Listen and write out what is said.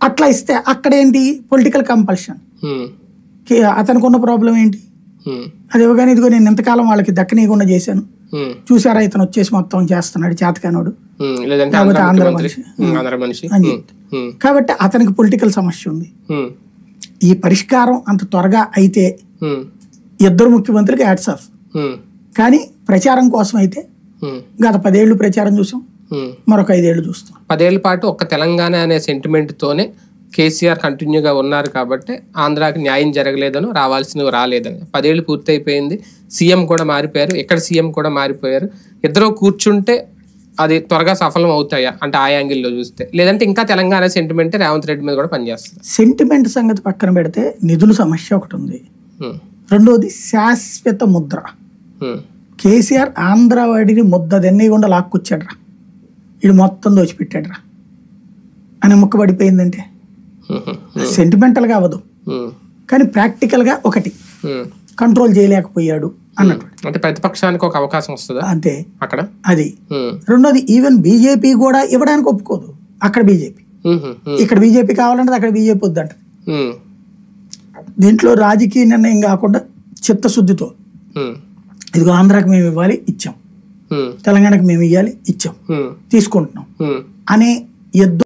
అట్లా ఇస్తే అక్కడ ఏంటి పొలిటికల్ కంపల్షన్. అతనికి ఉన్న ప్రాబ్లం ఏంటి, అది ఇవ్వగానే ఇదిగో నేను ఎంతకాలం వాళ్ళకి దక్కనీయకుండా చేశాను, చూసారా ఇతను వచ్చేసి మొత్తం చేస్తున్నాడు చేతకానోడు, లేకపోతే ఆంధ్ర మనిషి అని చెప్తే. కాబట్టి అతనికి పొలిటికల్ సమస్య ఉంది. ఈ పరిష్కారం అంత త్వరగా అయితే ఇద్దరు ముఖ్యమంత్రికి హ్యాట్స్ ఆఫ్. కానీ ప్రచారం కోసం అయితే గత 10 ఏళ్ళు ప్రచారం చూసాం, మరొక 5 ఏళ్ళు చూస్తాం. 10 ఏళ్ల పాటు ఒక్క తెలంగాణ అనే సెంటిమెంట్ తోనే కేసీఆర్ కంటిన్యూగా ఉన్నారు కాబట్టి ఆంధ్రాకి న్యాయం జరగలేదను, రావాల్సినవి రాలేదని. 10 ఏళ్ళు పూర్తి అయిపోయింది. సీఎం కూడా మారిపోయారు, ఎక్కడ సీఎం కూడా మారిపోయారు. ఇద్దరు కూర్చుంటే అది త్వరగా సఫలం అవుతాయా అంటే ఆ యాంగిల్లో చూస్తే, లేదంటే ఇంకా తెలంగాణ సెంటిమెంట్ రేవంత్ రెడ్డి మీద కూడా పనిచేస్తుంది? సెంటిమెంట్ సంగతి పక్కన పెడితే నిధుల సమస్య ఒకటి ఉంది. రెండోది శాశ్వత ముద్ర. కేసీఆర్ ఆంధ్రవాడిని ముద్ద దెన్నయ్యకుండా లాక్కొచ్చాడ్రా, ఇది మొత్తం దోచిపెట్టాడ్రా అని ముక్కబడిపోయిందంటే సెంటిమెంటల్గా అవ్వదు, కానీ ప్రాక్టికల్గా ఒకటి కంట్రోల్ చేయలేకపోయాడు అన్నట్టు. అంటే ప్రతిపక్షానికి ఒక అవకాశం వస్తుందా అంతే అక్కడ అది. రెండోది ఈవెన్ బీజేపీ కూడా ఇవ్వడానికి ఒప్పుకోదు. అక్కడ బీజేపీ, ఇక్కడ బీజేపీ కావాలంటే అక్కడ బీజేపీ వద్దంట. దీంట్లో రాజకీయ నిర్ణయం కాకుండా చిత్తశుద్ధితో ఇదిగో ఆంధ్రాకి మేము ఇవ్వాలి ఇచ్చాం, తెలంగాణకి మేము ఇవ్వాలి ఇచ్చాం, తీసుకుంటున్నాం అనే